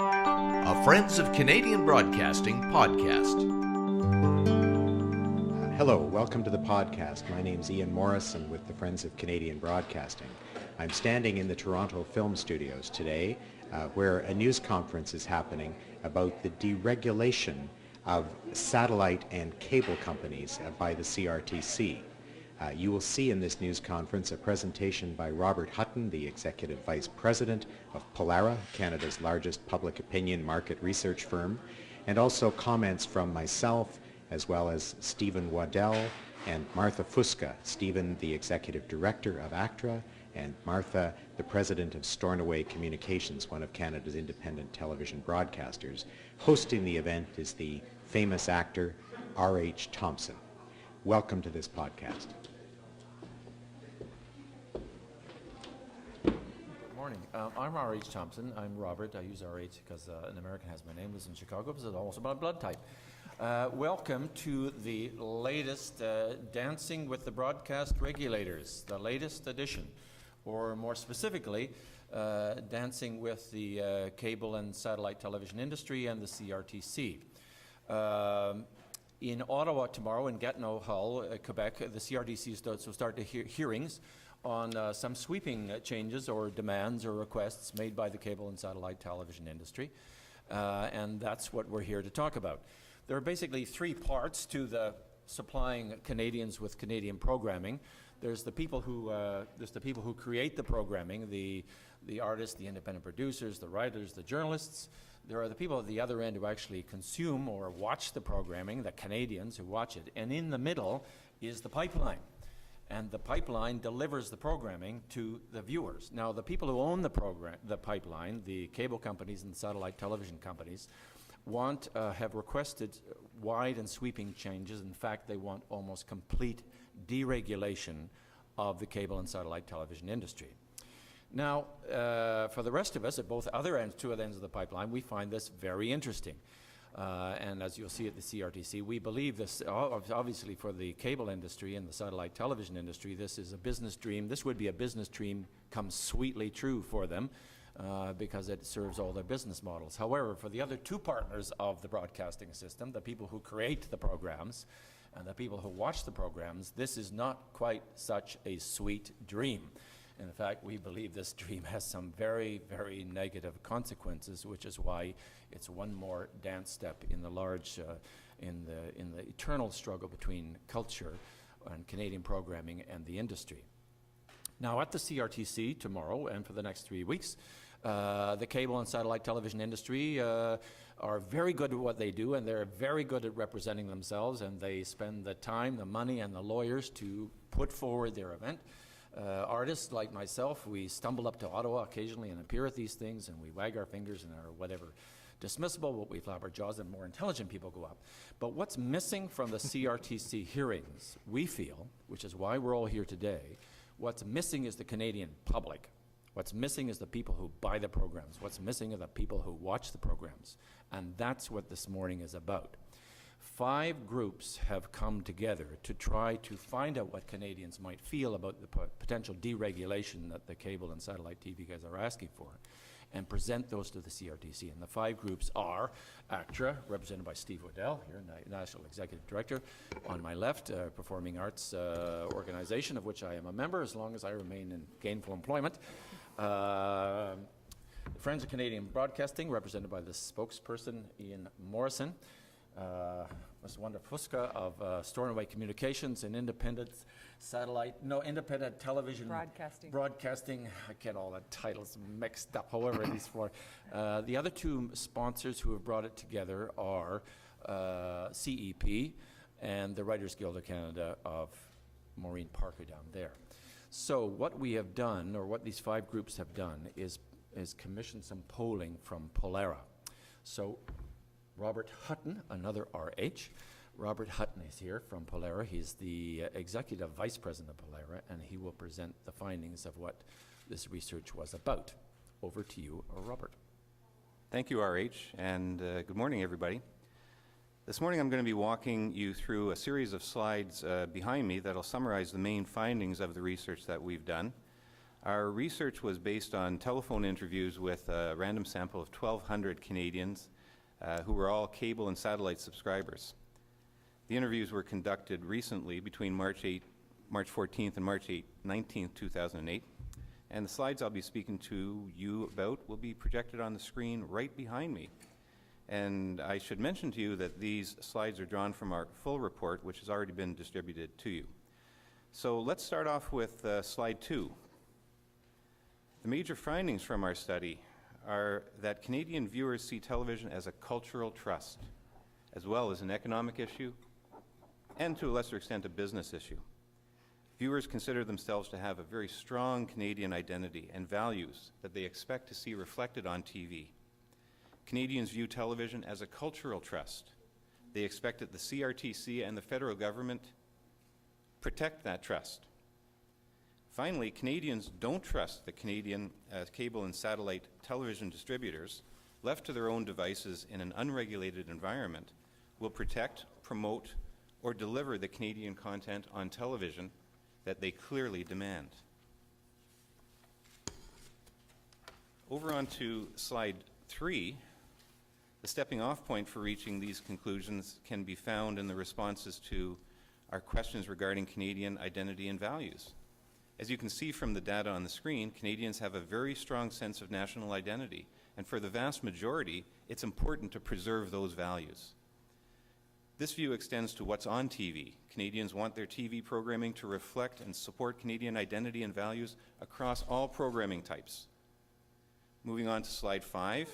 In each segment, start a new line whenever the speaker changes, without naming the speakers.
A Friends of Canadian Broadcasting podcast.
Hello, welcome to the podcast. My name's Ian Morrison with the Friends of Canadian Broadcasting. I'm standing in the Toronto Film Studios today where a news conference is happening about the deregulation of satellite and cable companies by the CRTC. You will see in this news conference a presentation by Robert Hutton, the Executive Vice President of Polara, Canada's largest public opinion market research firm, and also comments from myself, as well as Stephen Waddell and Martha Fusca. Stephen, the Executive Director of ACTRA, and Martha, the President of Stornoway Communications, one of Canada's independent television broadcasters. Hosting the event is the famous actor RH Thomson. Welcome to this podcast.
I'm RH Thomson. I'm Robert. I use RH because an American has my name, lives in Chicago, but it's also my blood type. Welcome to the latest Dancing with the Broadcast Regulators, the latest edition, or more specifically, Dancing with the Cable and Satellite Television Industry and the CRTC. In Ottawa tomorrow, in Gatineau, Hull, Quebec, the CRTC will start the hearings on some sweeping changes or demands or requests made by the cable and satellite television industry, and that's what we're here to talk about. There are basically three parts to the supplying Canadians with Canadian programming. There's the people who create the programming, the artists, the independent producers, the writers, the journalists. There are the people at the other end who actually consume or watch the programming, the Canadians who watch it, and in the middle is the pipeline. And the pipeline delivers the programming to the viewers. Now, the people who own the pipeline, the cable companies and satellite television companies, have requested wide and sweeping changes. In fact, they want almost complete deregulation of the cable and satellite television industry. Now, for the rest of us, at both two other ends of the pipeline, we find this very interesting. And as you'll see at the CRTC, we believe this, obviously for the cable industry and the satellite television industry, this is a business dream. This would be a business dream come sweetly true for them because it serves all their business models. However, for the other two partners of the broadcasting system, the people who create the programs and the people who watch the programs, this is not quite such a sweet dream. In fact, we believe this dream has some very, very negative consequences, which is why it's one more dance step in the in the eternal struggle between culture and Canadian programming and the industry. Now, at the CRTC tomorrow and for the next 3 weeks, the cable and satellite television industry are very good at what they do, and they're very good at representing themselves, and they spend the time, the money, and the lawyers to put forward their event. Artists like myself, we stumble up to Ottawa occasionally and appear at these things, and we wag our fingers and are whatever dismissible, but we flap our jaws, and more intelligent people go up. But what's missing from the CRTC hearings, we feel, which is why we're all here today, what's missing is the Canadian public. What's missing is the people who buy the programs. What's missing are the people who watch the programs. And that's what this morning is about. 5 groups have come together to try to find out what Canadians might feel about the potential deregulation that the cable and satellite TV guys are asking for, and present those to the CRTC. And the 5 groups are ACTRA, represented by Steve Waddell, here, National Executive Director. On my left, Performing Arts Organization, of which I am a member, as long as I remain in gainful employment. Friends of Canadian Broadcasting, represented by the spokesperson, Ian Morrison. Ms. Wanda Fusca of Stornoway Communications and independent television broadcasting. I get all the titles mixed up, however, these 4. The other 2 sponsors who have brought it together are CEP and the Writers Guild of Canada of Maureen Parker down there. So what we have done, or what these 5 groups have done, is commission some polling from Polara. So Robert Hutton, another RH. Robert Hutton is here from Polara. He's the Executive Vice President of Polara, and he will present the findings of what this research was about. Over to you, Robert.
Thank you, RH, and good morning, everybody. This morning I'm going to be walking you through a series of slides behind me that will summarize the main findings of the research that we've done. Our research was based on telephone interviews with a random sample of 1,200 Canadians who were all cable and satellite subscribers. The interviews were conducted recently between March 14th and March 19th, 2008. And the slides I'll be speaking to you about will be projected on the screen right behind me. And I should mention to you that these slides are drawn from our full report, which has already been distributed to you. So let's start off with slide 2. The major findings from our study are that Canadian viewers see television as a cultural trust, as well as an economic issue, and to a lesser extent a business issue. Viewers consider themselves to have a very strong Canadian identity and values that they expect to see reflected on TV. Canadians view television as a cultural trust. They expect that the CRTC and the federal government protect that trust. Finally, Canadians don't trust the Canadian cable and satellite television distributors, left to their own devices in an unregulated environment, will protect, promote, or deliver the Canadian content on television that they clearly demand. Over on to slide 3. The stepping off point for reaching these conclusions can be found in the responses to our questions regarding Canadian identity and values. As you can see from the data on the screen, Canadians have a very strong sense of national identity, and for the vast majority, it's important to preserve those values. This view extends to what's on TV. Canadians want their TV programming to reflect and support Canadian identity and values across all programming types. Moving on to slide 5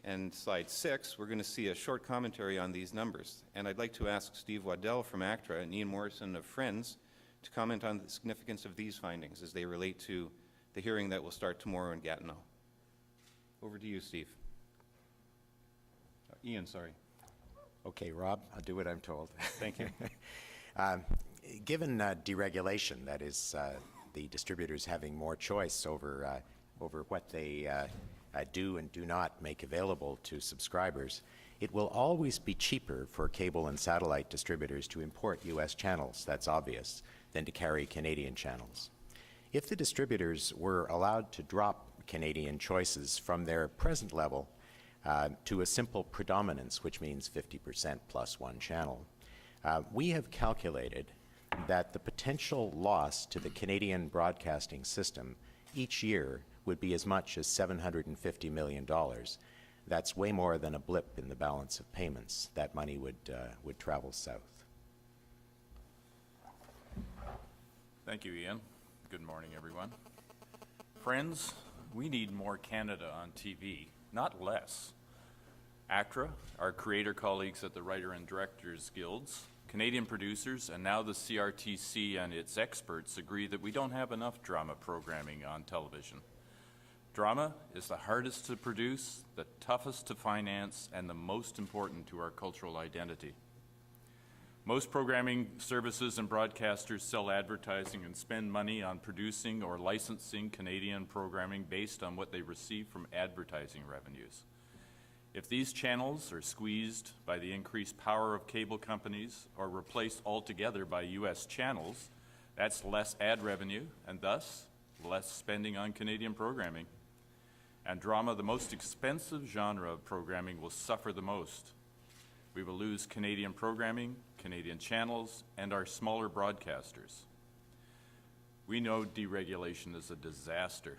and slide 6, we're going to see a short commentary on these numbers. And I'd like to ask Steve Waddell from ACTRA and Ian Morrison of Friends to comment on the significance of these findings as they relate to the hearing that will start tomorrow in Gatineau. Over to you, Steve. Ian, sorry.
Okay, Rob, I'll do what I'm told.
Thank you.
Given deregulation, that is the distributors having more choice over what they do and do not make available to subscribers, it will always be cheaper for cable and satellite distributors to import U.S. channels, that's obvious, than to carry Canadian channels. If the distributors were allowed to drop Canadian choices from their present level to a simple predominance, which means 50% plus one channel, we have calculated that the potential loss to the Canadian broadcasting system each year would be as much as $750 million. That's way more than a blip in the balance of payments. That money would travel south.
Thank you, Ian. Good morning, everyone. Friends, we need more Canada on TV, not less. ACTRA, our creator colleagues at the Writer and Directors Guilds, Canadian producers, and now the CRTC and its experts agree that we don't have enough drama programming on television. Drama is the hardest to produce, the toughest to finance, and the most important to our cultural identity. Most programming services and broadcasters sell advertising and spend money on producing or licensing Canadian programming based on what they receive from advertising revenues. If these channels are squeezed by the increased power of cable companies or replaced altogether by U.S. channels, that's less ad revenue and thus less spending on Canadian programming. And drama, the most expensive genre of programming, will suffer the most. We will lose Canadian programming, Canadian channels, and our smaller broadcasters. We know deregulation is a disaster.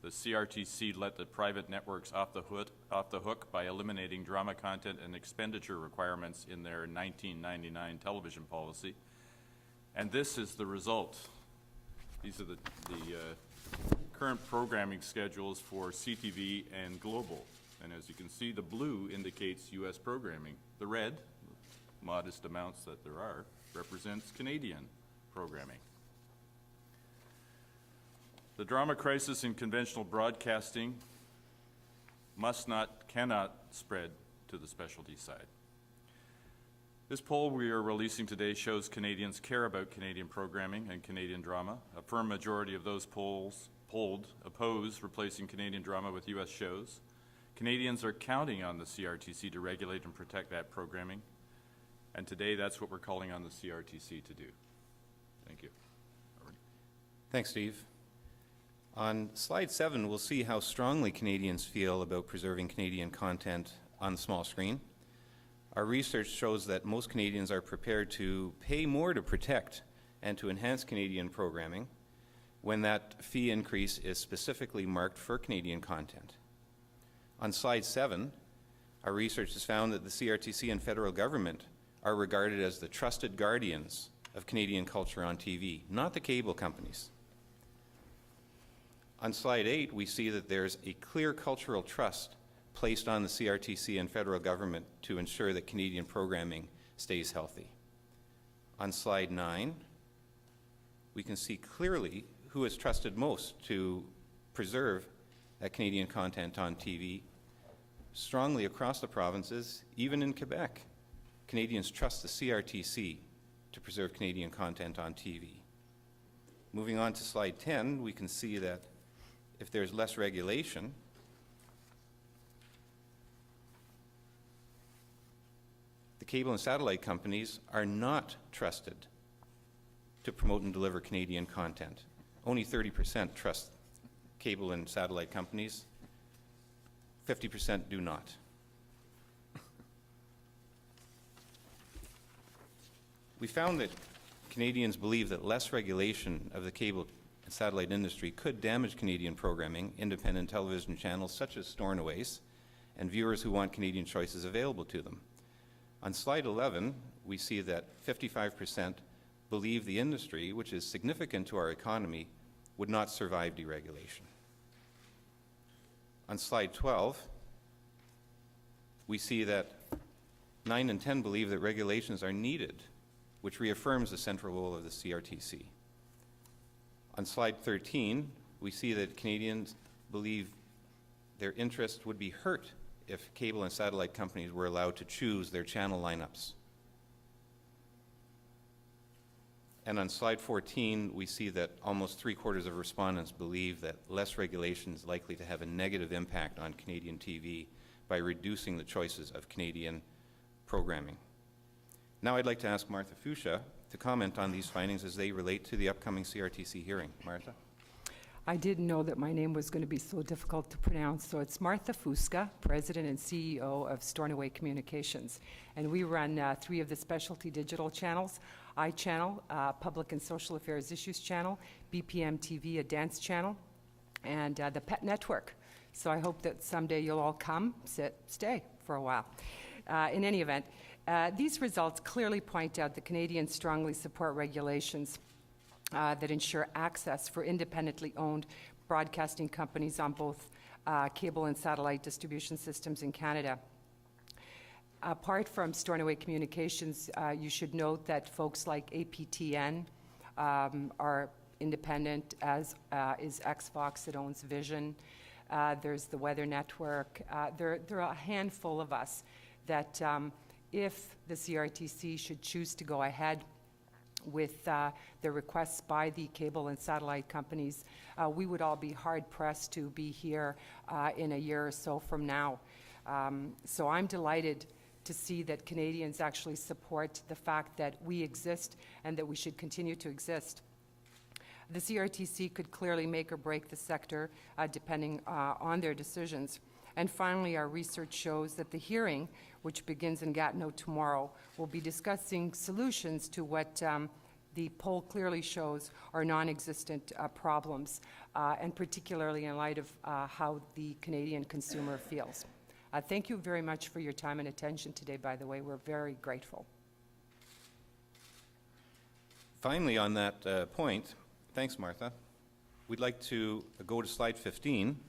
The CRTC let the private networks off the hook by eliminating drama content and expenditure requirements in their 1999 television policy. And this is the result. These are the current programming schedules for CTV and Global. And as you can see, the blue indicates U.S. programming. The red, modest amounts that there are, represents Canadian programming. The drama crisis in conventional broadcasting cannot spread to the specialty side. This poll we are releasing today shows Canadians care about Canadian programming and Canadian drama. A firm majority of those polled oppose replacing Canadian drama with U.S. shows. Canadians are counting on the CRTC to regulate and protect that programming. And today, that's what we're calling on the CRTC to do. Thank you.
Thanks, Steve. On slide 7, we'll see how strongly Canadians feel about preserving Canadian content on the small screen. Our research shows that most Canadians are prepared to pay more to protect and to enhance Canadian programming when that fee increase is specifically marked for Canadian content. On slide 7, our research has found that the CRTC and federal government are regarded as the trusted guardians of Canadian culture on TV, not the cable companies. On slide 8, we see that there's a clear cultural trust placed on the CRTC and federal government to ensure that Canadian programming stays healthy. On slide 9, we can see clearly who is trusted most to preserve that Canadian content on TV. Strongly across the provinces, even in Quebec, Canadians trust the CRTC to preserve Canadian content on TV. Moving on to slide 10, we can see that if there's less regulation, the cable and satellite companies are not trusted to promote and deliver Canadian content. Only 30% trust cable and satellite companies. 50% do not. We found that Canadians believe that less regulation of the cable and satellite industry could damage Canadian programming, independent television channels such as Stornoways, and viewers who want Canadian choices available to them. On slide 11, we see that 55% believe the industry, which is significant to our economy, would not survive deregulation. On slide 12, we see that 9 in 10 believe that regulations are needed, which reaffirms the central role of the CRTC. On slide 13, we see that Canadians believe their interest would be hurt if cable and satellite companies were allowed to choose their channel lineups. And on slide 14, we see that almost 3/4 of respondents believe that less regulation is likely to have a negative impact on Canadian TV by reducing the choices of Canadian programming. Now I'd like to ask Martha Fuchsia to comment on these findings as they relate to the upcoming CRTC hearing. Martha?
I didn't know that my name was going to be so difficult to pronounce, so it's Martha Fuchsia, President and CEO of Stornoway Communications. And we run 3 of the specialty digital channels, iChannel, Public and Social Affairs Issues Channel, BPM TV, a dance channel, and the Pet Network. So I hope that someday you'll all come, stay for a while. In any event, these results clearly point out that Canadians strongly support regulations that ensure access for independently owned broadcasting companies on both cable and satellite distribution systems in Canada. Apart from Stornoway Communications, you should note that folks like APTN are independent, as is Xfox that owns Vision. There's the Weather Network. There are a handful of us that if the CRTC should choose to go ahead with the requests by the cable and satellite companies, we would all be hard-pressed to be here in a year or so from now. So I'm delighted to see that Canadians actually support the fact that we exist and that we should continue to exist. The CRTC could clearly make or break the sector depending on their decisions. And finally, our research shows that the hearing, which begins in Gatineau tomorrow, will be discussing solutions to what the poll clearly shows are non-existent problems, and particularly in light of how the Canadian consumer feels. Thank you very much for your time and attention today, by the way. We're very grateful.
Finally, on that point, thanks, Martha. We'd like to go to slide 15,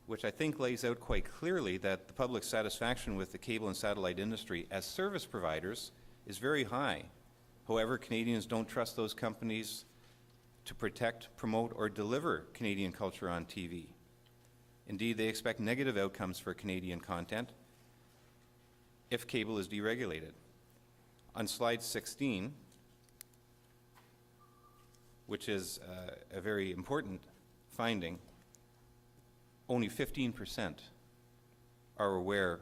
which I think lays out quite clearly that the public's satisfaction with the cable and satellite industry as service providers is very high. However, Canadians don't trust those companies to protect, promote, or deliver Canadian culture on TV. Indeed, they expect negative outcomes for Canadian content if cable is deregulated. On slide 16, which is a very important finding, only 15% are aware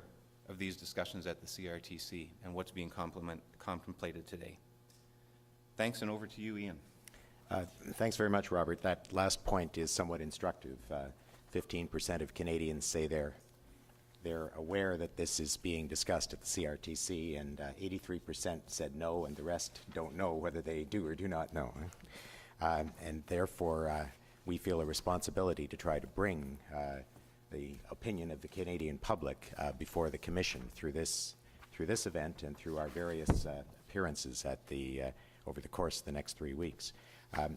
of these discussions at the CRTC and what's being contemplated today. Thanks, and over to you, Ian.
Thanks very much, Robert. That last point is somewhat instructive. 15% of Canadians say they're aware that this is being discussed at the CRTC, and 83% said no, and the rest don't know whether they do or do not know. And therefore, we feel a responsibility to try to bring the opinion of the Canadian public before the Commission through this event and through our various appearances at the over the course of the next 3 weeks.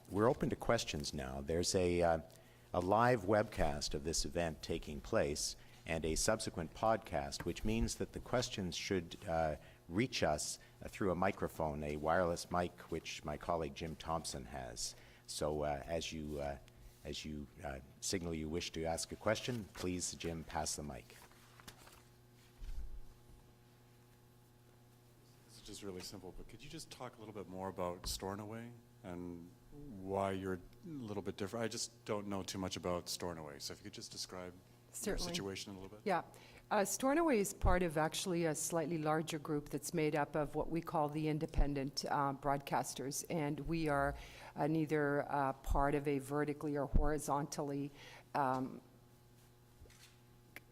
We're open to questions now. There's a live webcast of this event taking place and a subsequent podcast, which means that the questions should reach us through a microphone, a wireless mic, which my colleague Jim Thomson has. So as you signal you wish to ask a question, please, Jim, pass the mic.
This is just really simple, but could you just talk a little bit more about Store and Away and why you're a little bit different? I just don't know too much about Store and Away, so if you could just describe your situation a little bit.
Yeah. Store and Away is part of actually a slightly larger group that's made up of what we call the independent broadcasters, and we are neither part of a vertically or horizontally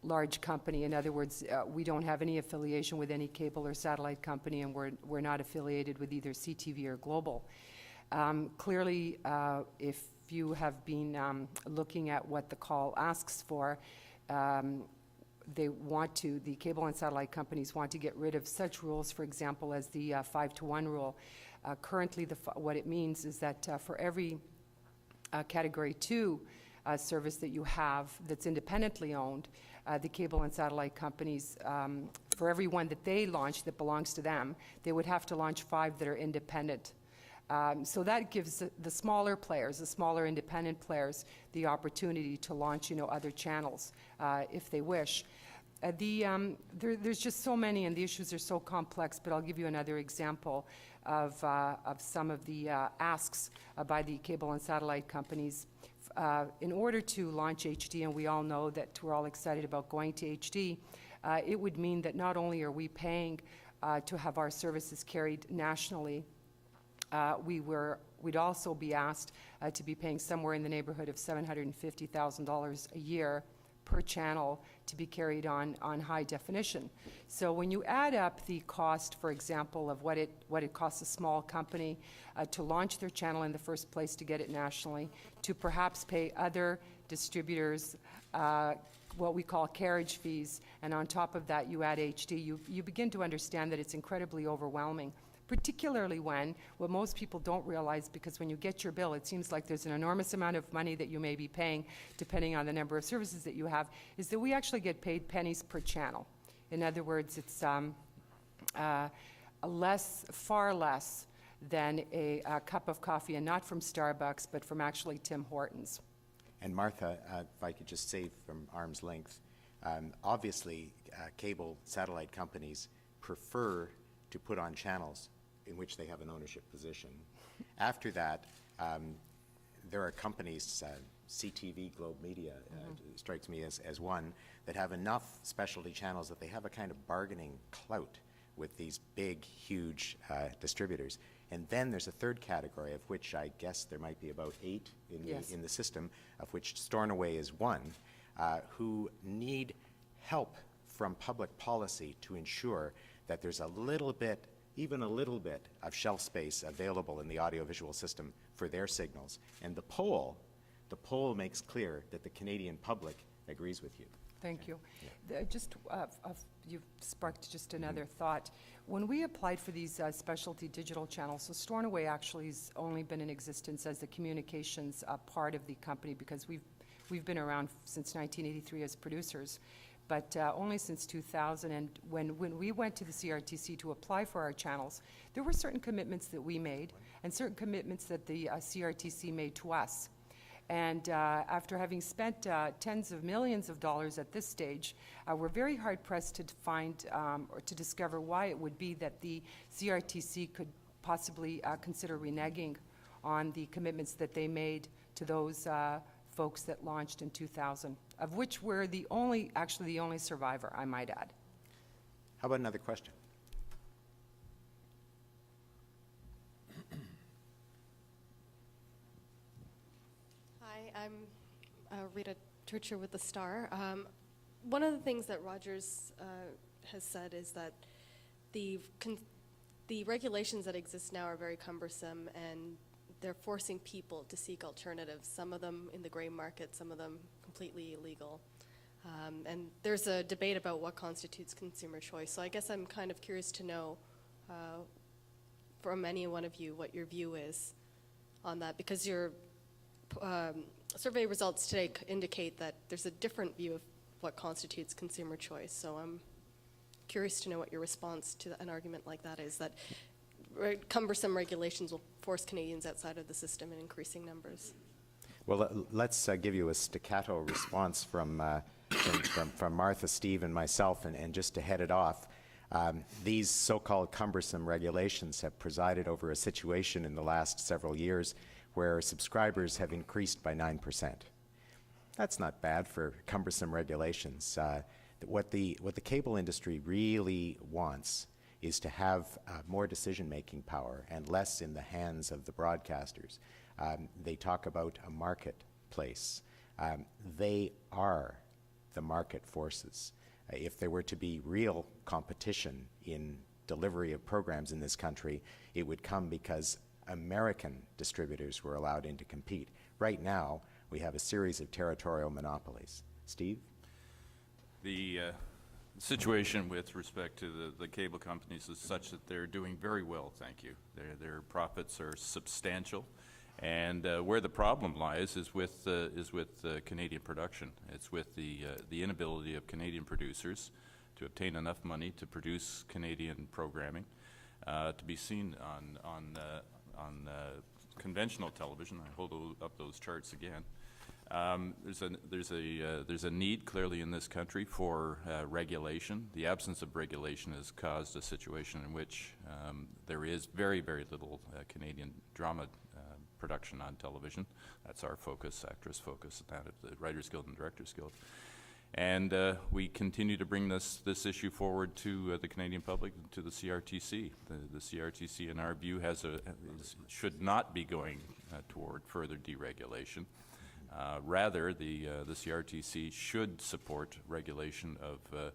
large company. In other words, we don't have any affiliation with any cable or satellite company, and we're not affiliated with either CTV or Global. Clearly, if you have been looking at what the call asks for, the cable and satellite companies want to get rid of such rules, for example, as the 5-to-1 rule. Currently, what it means is that for every Category 2 service that you have that's independently owned, the cable and satellite companies, for every one that they launch that belongs to them, they would have to launch 5 that are independent. So that gives the smaller players, the smaller independent players, the opportunity to launch, other channels if they wish. There's just so many, and the issues are so complex. But I'll give you another example of some of the asks by the cable and satellite companies. In order to launch HD, and we all know that we're all excited about going to HD, it would mean that not only are we paying to have our services carried nationally, we'd also be asked to be paying somewhere in the neighborhood of $750,000 a year per channel to be carried on high definition. So when you add up the cost, for example, of what it costs a small company to launch their channel in the first place, to get it nationally, to perhaps pay other distributors what we call carriage fees, and on top of that you add HD, you begin to understand that it's incredibly overwhelming. Particularly when, what most people don't realize, because when you get your bill, it seems like there's an enormous amount of money that you may be paying, depending on the number of services that you have, is that we actually get paid pennies per channel. In other words, it's far less than a cup of coffee, and not from Starbucks, but from actually Tim Hortons.
And Martha, if I could just say from arm's length, obviously cable satellite companies prefer to put on channels in which they have an ownership position. After that, there are companies, CTV, Globe Media, strikes me as one, that have enough specialty channels that they have a kind of bargaining clout with these big, huge distributors. And then there's a third category, of which I guess there might be about 8 in the system, of which Store and Away is one, who need help from public policy to ensure that there's a little bit, even a little bit, of shelf space available in the audiovisual system for their signals. And the poll makes clear that the Canadian public agrees with you.
Thank you. You've sparked just another thought. When we applied for these specialty digital channels, so Store and Away actually has only been in existence as the communications part of the company, because we've been around since 1983 as producers, but only since 2000. And when we went to the CRTC to apply for our channels, there were certain commitments that we made and certain commitments that the CRTC made to us. And after having spent tens of millions of dollars at this stage, we're very hard-pressed to find or to discover why it would be that the CRTC could possibly consider reneging on the commitments that they made to those folks that launched in 2000, of which we're actually the only survivor, I might add.
How about another question?
I'm Rita Turcher with The Star. One of the things that Rogers has said is that the regulations that exist now are very cumbersome, and they're forcing people to seek alternatives, some of them in the gray market, some of them completely illegal. And there's a debate about what constitutes consumer choice. So I guess I'm kind of curious to know from any one of you what your view is on that, because your survey results today indicate that there's a different view of what constitutes consumer choice. So I'm curious to know what your response to an argument like that is, that cumbersome regulations will force Canadians outside of the system in increasing numbers.
Well, let's give you a staccato response from Martha, Steve, and myself, and just to head it off. These so-called cumbersome regulations have presided over a situation in the last several years where subscribers have increased by 9%. That's not bad for cumbersome regulations. What the cable industry really wants is to have more decision-making power and less in the hands of the broadcasters. They talk about a marketplace. They are the market forces. If there were to be real competition in delivery of programs in this country, it would come because American distributors were allowed in to compete. Right now, we have a series of territorial monopolies. Steve?
The situation with respect to the cable companies is such that they're doing very well, thank you. Their profits are substantial. And where the problem lies is with Canadian production. It's with the inability of Canadian producers to obtain enough money to produce Canadian programming, to be seen on conventional television. I hold up those charts again. There's a need clearly in this country for regulation. The absence of regulation has caused a situation in which there is very, very little Canadian drama production on television. That's our focus, actress focus, that of the Writers Guild and Directors Guild. And we continue to bring this issue forward to the Canadian public, to the CRTC. The CRTC, in our view, should not be going toward further deregulation. Rather, the CRTC should support regulation of the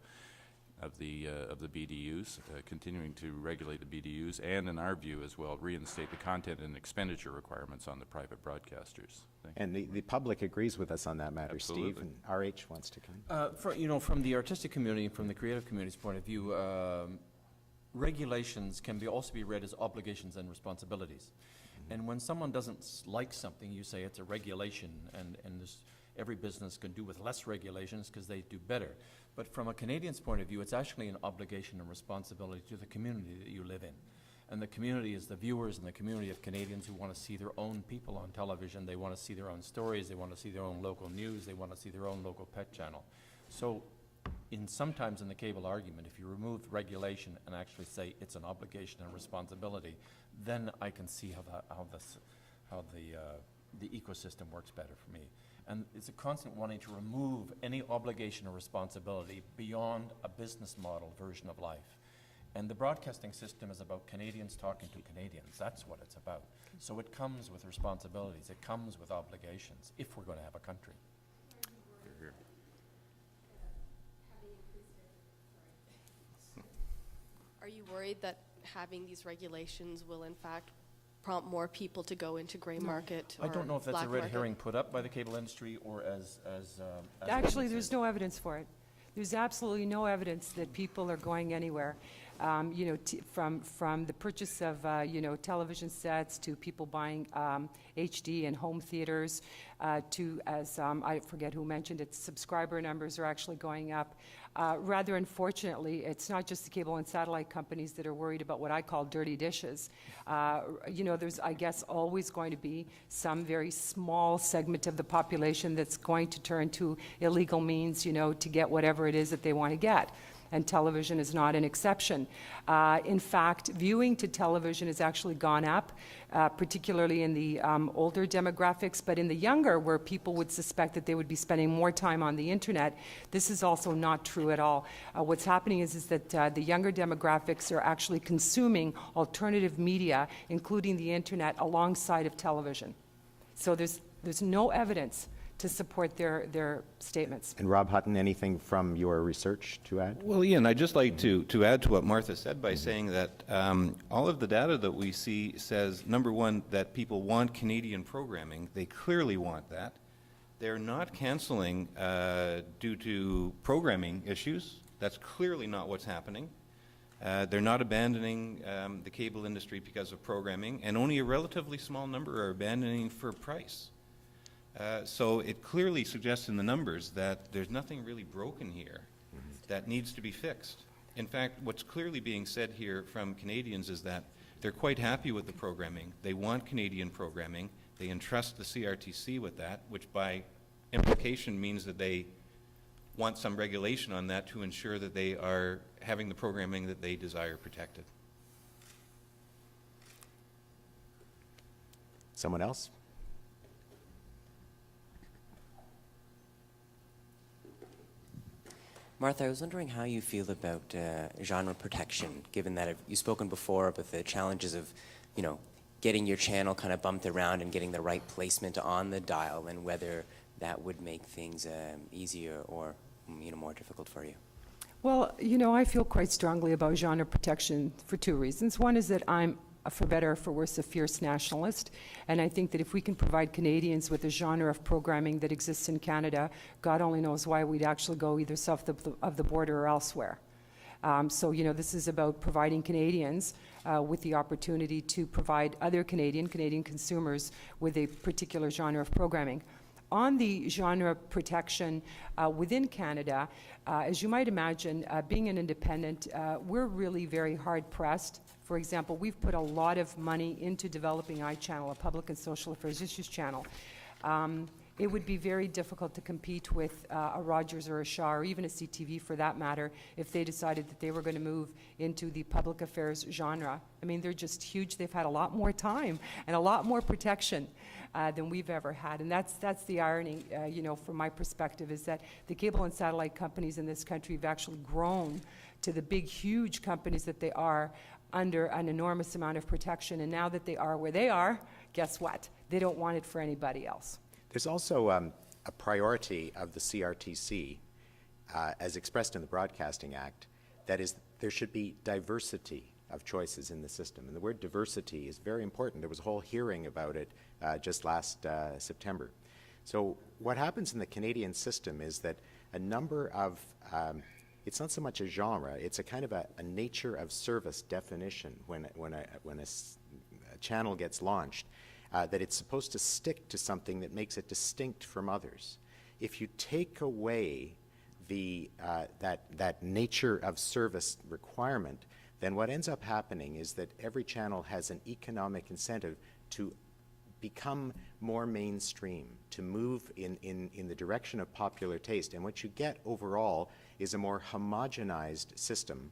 BDUs, continuing to regulate the BDUs, and in our view as well, reinstate the content and expenditure requirements on the private broadcasters.
And the public agrees with us on that matter.
Absolutely.
Steve, and RH wants to come.
From the artistic community and from the creative community's point of view, regulations can also be read as obligations and responsibilities. And when someone doesn't like something, you say it's a regulation, and every business can do with less regulations because they do better. But from a Canadian's point of view, it's actually an obligation and responsibility to the community that you live in. And the community is the viewers and the community of Canadians who want to see their own people on television. They want to see their own stories. They want to see their own local news. They want to see their own local pet channel. So sometimes in the cable argument, if you remove regulation and actually say it's an obligation and responsibility, then I can see how the ecosystem works better for me. And it's a constant wanting to remove any obligation or responsibility beyond a business model version of life. And the broadcasting system is about Canadians talking to Canadians. That's what it's about. So it comes with responsibilities. It comes with obligations if we're going to have a country.
Are you worried that having these regulations will in fact prompt more people to go into gray market or
I don't know if that's
black
a red
market?
herring put up by the cable industry or as
Actually, there's no evidence for it. There's absolutely no evidence that people are going anywhere. From the purchase of television sets to people buying HD and home theaters to, as I forget who mentioned it, subscriber numbers are actually going up. Rather unfortunately, it's not just the cable and satellite companies that are worried about what I call dirty dishes. There's, I guess, always going to be some very small segment of the population that's going to turn to illegal means, to get whatever it is that they want to get. And television is not an exception. In fact, viewing to television has actually gone up, particularly in the older demographics, but in the younger, where people would suspect that they would be spending more time on the internet, this is also not true at all. What's happening is that the younger demographics are actually consuming alternative media, including the internet, alongside of television. So there's There's no evidence to support their statements.
And Rob Hutton, anything from your research to add?
Well, Ian, I'd just like to add to what Martha said by saying that all of the data that we see says, number one, that people want Canadian programming. They clearly want that. They're not canceling due to programming issues. That's clearly not what's happening. They're not abandoning the cable industry because of programming, and only a relatively small number are abandoning for price. So it clearly suggests in the numbers that there's nothing really broken here that needs to be fixed. In fact, what's clearly being said here from Canadians is that they're quite happy with the programming. They want Canadian programming. They entrust the CRTC with that, which by implication means that they want some regulation on that to ensure that they are having the programming that they desire protected.
Someone else?
Martha, I was wondering how you feel about genre protection, given that you've spoken before about the challenges of, getting your channel kind of bumped around and getting the right placement on the dial, and whether that would make things easier or, more difficult for you.
Well, I feel quite strongly about genre protection for two reasons. One is that I'm, for better or for worse, a fierce nationalist, and I think that if we can provide Canadians with a genre of programming that exists in Canada, God only knows why we'd actually go either south of the border or elsewhere. So, this is about providing Canadians with the opportunity to provide other Canadian consumers with a particular genre of programming. On the genre protection within Canada, as you might imagine, being an independent, we're really very hard-pressed. For example, we've put a lot of money into developing iChannel, a public and social affairs issues channel. It would be very difficult to compete with a Rogers or a Shaw, or even a CTV for that matter, if they decided that they were going to move into the public affairs genre. I mean, they're just huge. They've had a lot more time and a lot more protection than we've ever had. And that's the irony, from my perspective, is that the cable and satellite companies in this country have actually grown to the big, huge companies that they are under an enormous amount of protection. And now that they are where they are, guess what? They don't want it for anybody else.
There's also a priority of the CRTC, as expressed in the Broadcasting Act, that is, there should be diversity of choices in the system. And the word diversity is very important. There was a whole hearing about it just last September. So what happens in the Canadian system is that a number of, it's not so much a genre, it's a kind of a nature of service definition when a channel gets launched. That it's supposed to stick to something that makes it distinct from others. If you take away that nature of service requirement, then what ends up happening is that every channel has an economic incentive to become more mainstream, to move in the direction of popular taste. And what you get overall is a more homogenized system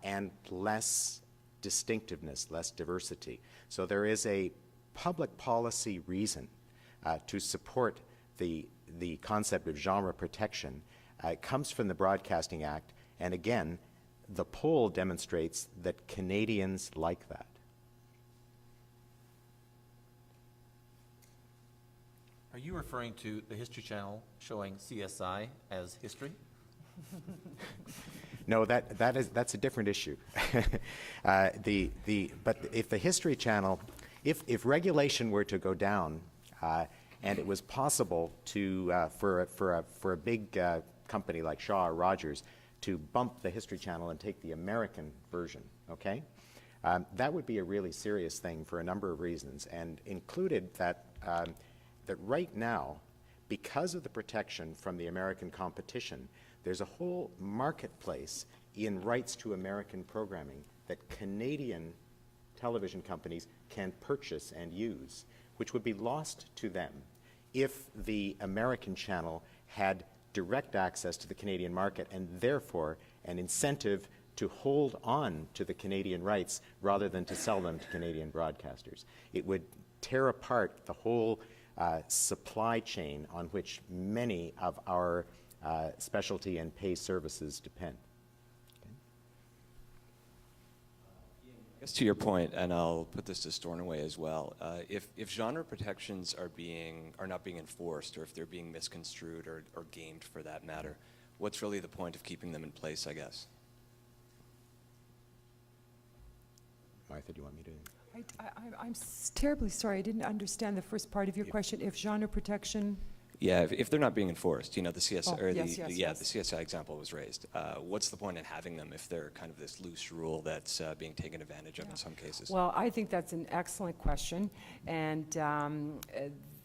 and less distinctiveness, less diversity. So there is a public policy reason to support the concept of genre protection. It comes from the Broadcasting Act, and again, the poll demonstrates that Canadians like that.
Are you referring to the History Channel showing CSI as history?
No, that's a different issue. But if the History Channel, if regulation were to go down, and it was possible to for a big company like Shaw or Rogers to bump the History Channel and take the American version, okay, that would be a really serious thing for a number of reasons, and included that that right now, because of the protection from the American competition, there's a whole marketplace in rights to American programming that Canadian television companies can purchase and use, which would be lost to them if the American channel had direct access to the Canadian market and therefore an incentive to hold on to the Canadian rights rather than to sell them to Canadian broadcasters. It would tear apart the whole supply chain on which many of our specialty and pay services depend.
guess to your point, and I'll put this to Stornoway as well, if genre protections are not being enforced, or if they're being misconstrued or gamed for that matter, what's really the point of keeping them in place, I guess?
Martha, do you want me to?
I'm terribly sorry, I didn't understand the first part of your question. If genre protection...
Yeah, if they're not being enforced, you know, the CSI,
Oh, yes.
the CSI example was raised. What's the point in having them if they're kind of this loose rule that's being taken advantage of in some cases?
Well, I think that's an excellent question, and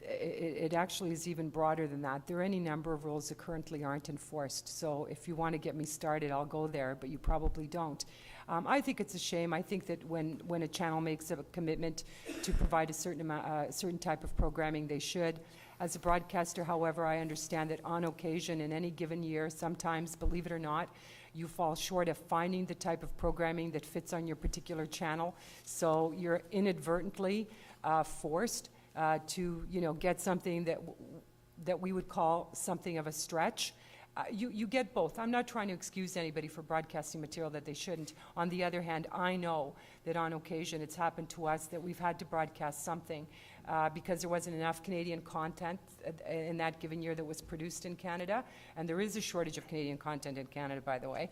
it actually is even broader than that. There are any number of rules that currently aren't enforced, so if you want to get me started, I'll go there, but you probably don't. I think it's a shame. I think that when a channel makes a commitment to provide a certain type of programming, they should. As a broadcaster, however, I understand that on occasion in any given year, sometimes, believe it or not, you fall short of finding the type of programming that fits on your particular channel. So you're inadvertently forced to, get something that we would call something of a stretch. You get both. I'm not trying to excuse anybody for broadcasting material that they shouldn't. On the other hand, I know that on occasion it's happened to us that we've had to broadcast something because there wasn't enough Canadian content in that given year that was produced in Canada, and there is a shortage of Canadian content in Canada, by the way,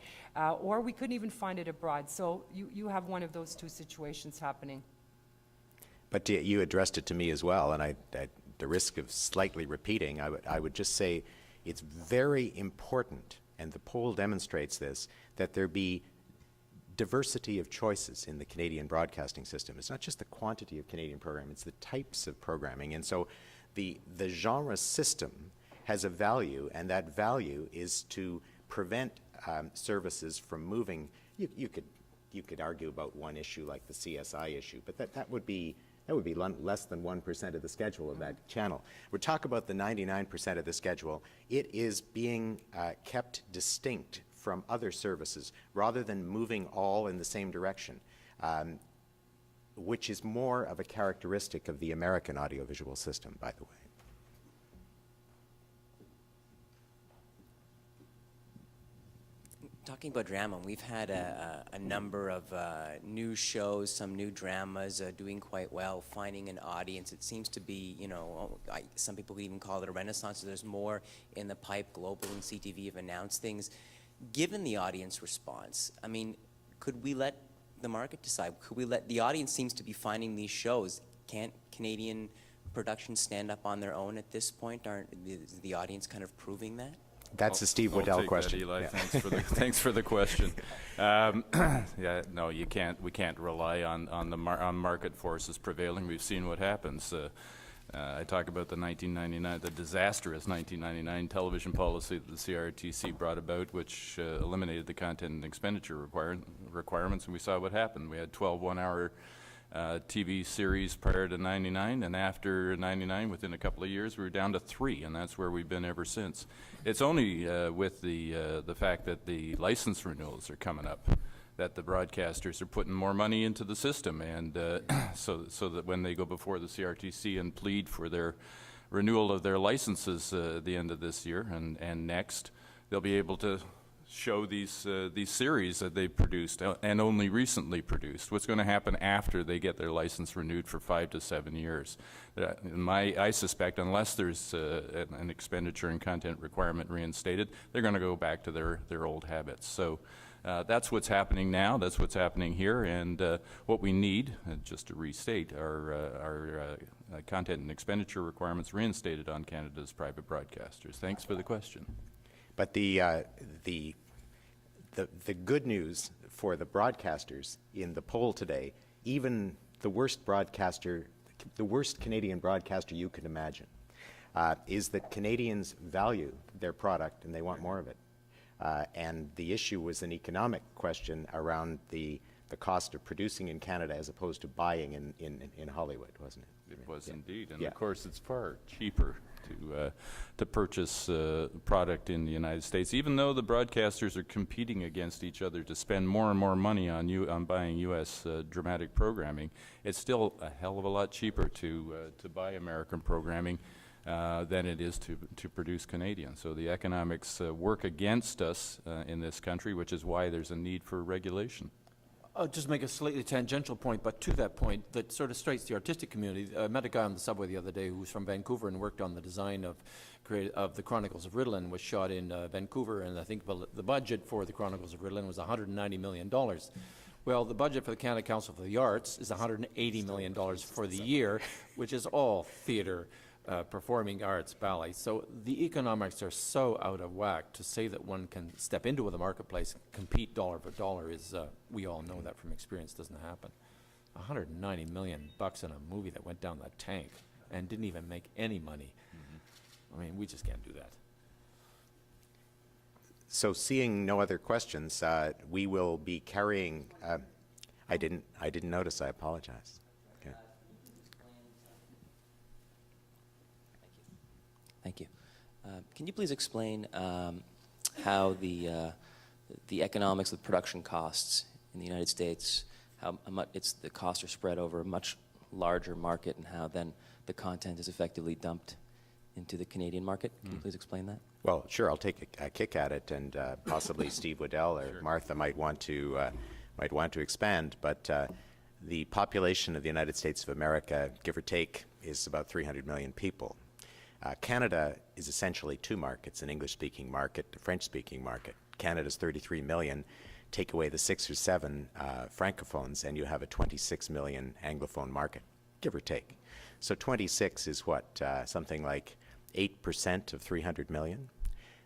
or we couldn't even find it abroad. So you have one of those two situations happening.
But you addressed it to me as well, and at the risk of slightly repeating, I would just say it's very important, and the poll demonstrates this, that there be diversity of choices in the Canadian broadcasting system. It's not just the quantity of Canadian programming, it's the types of programming. And so the genre system has a value, and that value is to prevent services from moving. You could argue about one issue like the CSI issue, but that would be less than 1% of the schedule of that channel. We're talking about the 99% of the schedule. It is being kept distinct from other services rather than moving all in the same direction, which is more of a characteristic of the American audiovisual system, by the way.
Talking about drama, we've had a number of new shows, some new dramas doing quite well, finding an audience. It seems to be, some people even call it a renaissance. So there's more in the pipe. Global and CTV have announced things. Given the audience response, I mean, could we let the market decide? Could we let the audience seems to be finding these shows? Can't Canadian productions stand up on their own at this point? Is the audience kind of proving that?
That's a Steve Waddell question.
That, Eli.
Yeah.
Thanks for the question. Yeah, no, you can't. We can't rely on market forces prevailing. We've seen what happens. I talk about the disastrous 1999 television policy that the CRTC brought about, which eliminated the content and expenditure requirements, and we saw what happened. We had 12 one-hour TV series prior to 99, and after 99, within a couple of years, we were down to 3, and that's where we've been ever since. It's only with the fact that the license renewals are coming up that the broadcasters are putting more money into the system, and so that when they go before the CRTC and plead for their renewal of their licenses at the end of this year and next, they'll be able to show these series that they've produced and only recently produced. What's going to happen after they get their license renewed for 5 to 7 years? I suspect, unless there's an expenditure and content requirement reinstated, they're going to go back to their old habits. So that's what's happening now. That's what's happening here. And what we need, just to restate, are content and expenditure requirements reinstated on Canada's private broadcasters. Thanks for the question.
But the good news for the broadcasters in the poll today, even the worst Canadian broadcaster you could imagine, is that Canadians value their product and they want more of it. And the issue was an economic question around the cost of producing in Canada as opposed to buying in Hollywood, wasn't it?
It was indeed, and
yeah.
Of course it's far cheaper to purchase product in the United States, even though the broadcasters are competing against each other to spend more and more money on buying U.S. dramatic programming. It's still a hell of a lot cheaper to buy American programming than it is to produce Canadian. So the economics work against us in this country, which is why there's a need for regulation.
I'll just make a slightly tangential point, but to that point, that sort of strikes the artistic community. I met a guy on the subway the other day who was from Vancouver and worked on the design of the Chronicles of Ritalin, was shot in Vancouver, and I think the budget for the Chronicles of Ritalin was $190 million. Well, the budget for the Canada Council for the Arts is $180 million for the year, which is all theatre, performing arts, ballet. So the economics are so out of whack. To say that one can step into the marketplace, compete dollar for dollar is, we all know that from experience, doesn't happen. $190 million in a movie that went down the tank and didn't even make any money. I mean, we just can't do that.
So seeing no other questions, we will be carrying, I didn't notice, I apologize. Okay.
Thank you. Can you please explain how the economics of production costs in the United States, how much the costs are spread over a much larger market, and how then the content is effectively dumped into the Canadian market? Can you please explain that?
Well, sure, I'll take a kick at it, and possibly Steve Waddell or Martha might want to expand, but the population of the United States of America, give or take, is about 300 million people. Canada is essentially two markets, an English-speaking market, a French-speaking market. Canada's 33 million. Take away the 6 or 7 francophones, and you have a 26 million anglophone market, give or take. So 26 is what, something like 8% of 300 million?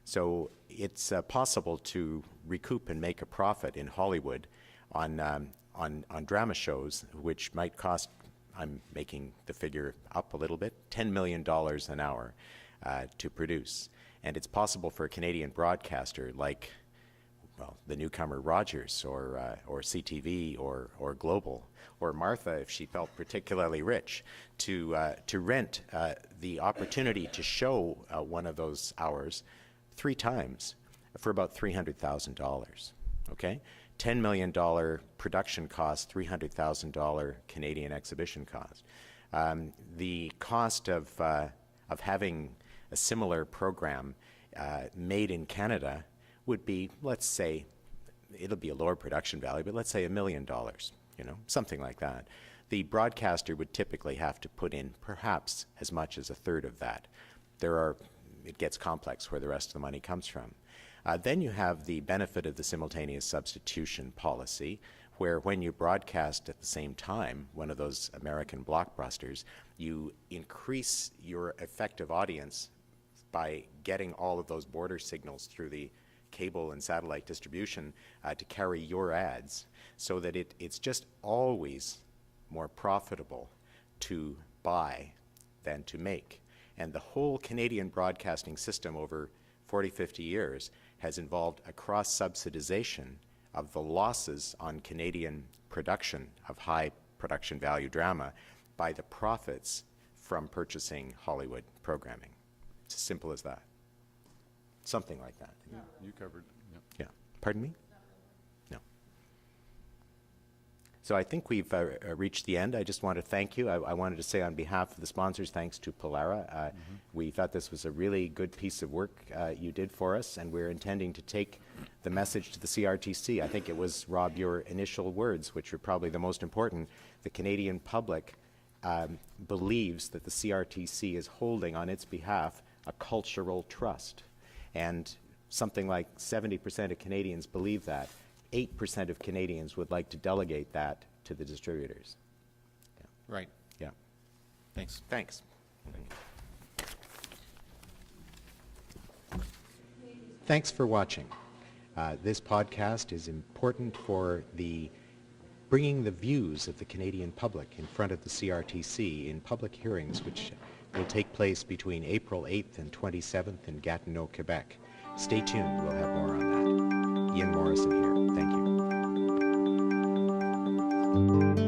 So it's possible to recoup and make a profit in Hollywood on drama shows, which might cost, I'm making the figure up a little bit, $10 million an hour to produce. And it's possible for a Canadian broadcaster like, well, the newcomer Rogers or CTV or Global, or Martha, if she felt particularly rich, to rent the opportunity to show one of those hours 3 times for about $300,000, okay? $10 million production cost, $300,000 Canadian exhibition cost. The cost of having a similar program made in Canada would be, let's say, it'll be a lower production value, but let's say $1 million, you know, something like that. The broadcaster would typically have to put in perhaps as much as a third of that. It gets complex where the rest of the money comes from. Then you have the benefit of the simultaneous substitution policy, where when you broadcast at the same time one of those American blockbusters, you increase your effective audience by getting all of those border signals through the cable and satellite distribution to carry your ads, so that it's just always more profitable to buy than to make. And the whole Canadian broadcasting system over 40, 50 years has involved a cross-subsidization of the losses on Canadian production of high production value drama by the profits from purchasing Hollywood programming. It's as simple as that. Something like that.
Yeah, you covered. Yep.
Yeah. Pardon me? No. So I think we've reached the end. I just want to thank you. I wanted to say on behalf of the sponsors, thanks to Polara. We thought this was a really good piece of work you did for us, and we're intending to take the message to the CRTC. I think it was, Rob, your initial words, which are probably the most important. The Canadian public believes that the CRTC is holding on its behalf a cultural trust. And something like 70% of Canadians believe that. 8% of Canadians would like to delegate that to the distributors. Yeah.
Right.
Yeah.
Thanks.
Thanks. Thanks for watching. This podcast is important for bringing the views of the Canadian public in front of the CRTC in public hearings, which will take place between April 8th and 27th in Gatineau, Quebec. Stay tuned. We'll have more on that. Ian Morrison here. Thank you.